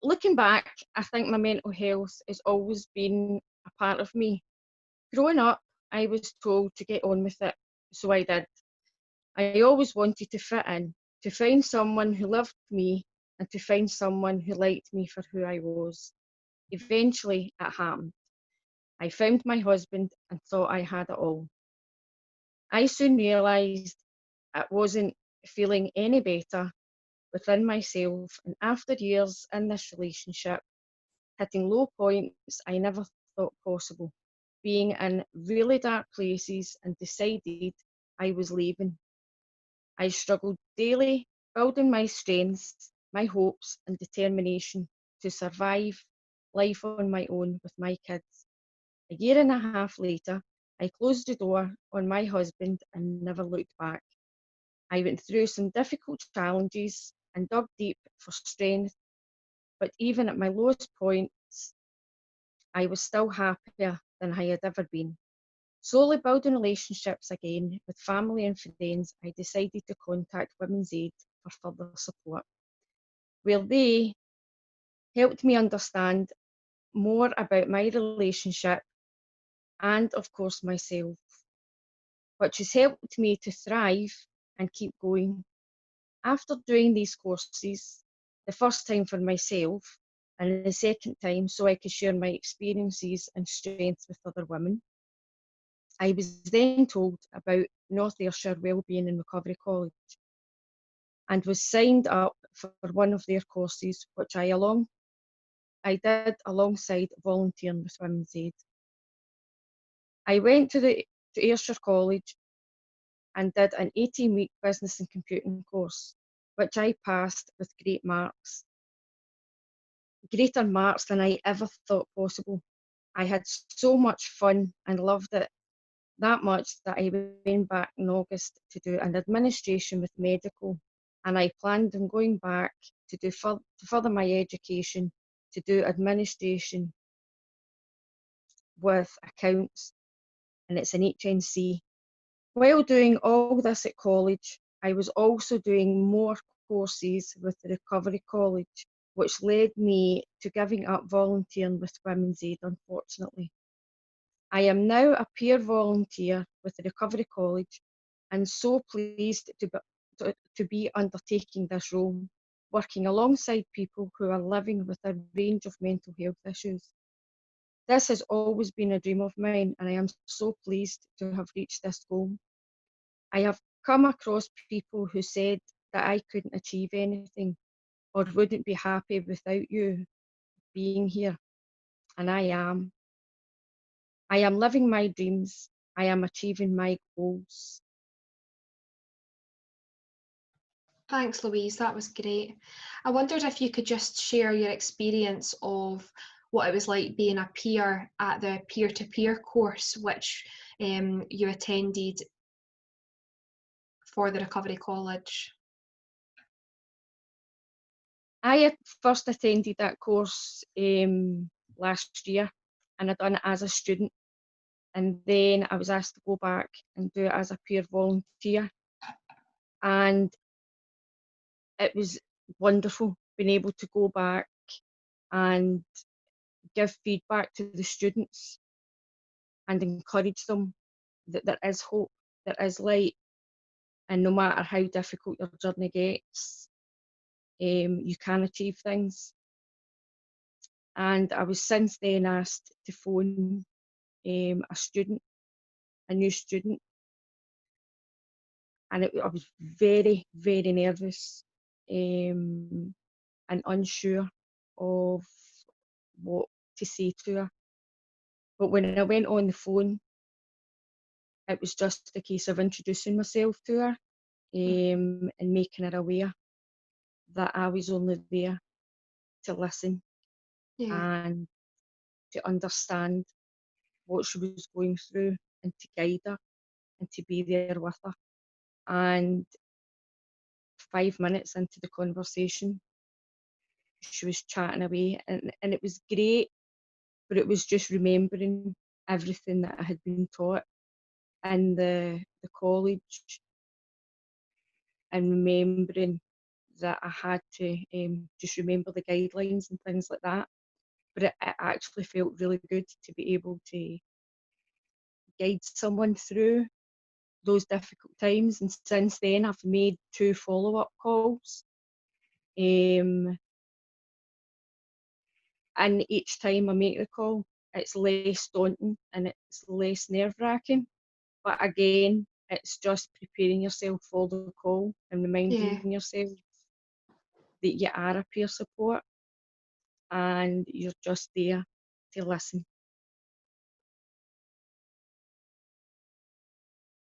Looking back, I think my mental health has always been a part of me. Growing up, I was told to get on with it, so I did. I always wanted to fit in, to find someone who loved me, and to find someone who liked me for who I was. Eventually, it happened. I found my husband and thought I had it all. I soon realised I wasn't feeling any better within myself, and after years in this relationship, hitting low points I never thought possible, being in really dark places, and decided I was leaving. I struggled daily, building my strengths, my hopes, and determination to survive life on my own with my kids. A year and a half later, I closed the door on my husband and never looked back. I went through some difficult challenges and dug deep for strength, but even at my lowest points, I was still happier than I had ever been. Slowly building relationships again with family and friends, I decided to contact Women's Aid for further support, where they helped me understand more about my relationship and, of course, myself, which has helped me to thrive and keep going. After doing these courses, the first time for myself and the second time so I could share my experiences and strengths with other women, I was then told about North Ayrshire Wellbeing and Recovery College and was signed up for one of their courses, which I did alongside volunteering with Women's Aid. I went to Ayrshire College and did an 18-week business and computing course, which I passed with greater marks than I ever thought possible. I had so much fun and loved it that much that I went back in August to do an administration with medical, and I planned on going back to further my education to do administration with accounts, and it's an HNC. While doing all this at college, I was also doing more courses with the Recovery College, which led me to giving up volunteering with Women's Aid, unfortunately. I am now a peer volunteer with the Recovery College and so pleased to be undertaking this role, working alongside people who are living with a range of mental health issues. This has always been a dream of mine, and I am so pleased to have reached this goal. I have come across people who said that I couldn't achieve anything or wouldn't be happy without you being here, and I am. I am living my dreams. I am achieving my goals. Thanks, Louise. That was great. I wondered if you could just share your experience of what it was like being a peer at the peer-to-peer course which you attended for the Recovery College. I had first attended that course last year, and I'd done it as a student, and then I was asked to go back and do it as a peer volunteer, and it was wonderful being able to go back and give feedback to the students and encourage them that there is hope, there is light, and no matter how difficult your journey gets, you can achieve things. And I was since then asked to phone a new student, and I was very, very nervous and unsure of what to say to her. But when I went on the phone, it was just a case of introducing myself to her and making her aware that I was only there to listen Yeah. and to understand what she was going through and to guide her and to be there with her. And 5 minutes into the conversation, she was chatting away, and it was great, but it was just remembering everything that I had been taught in the college and remembering that I had to just remember the guidelines and things like that. But it actually felt really good to be able to guide someone through those difficult times. And since then, I've made 2 follow-up calls. And each time I make the call, it's less daunting and it's less nerve-wracking. But again, it's just preparing yourself for the call and Yeah. reminding yourself that you are a peer support and you're just there to listen.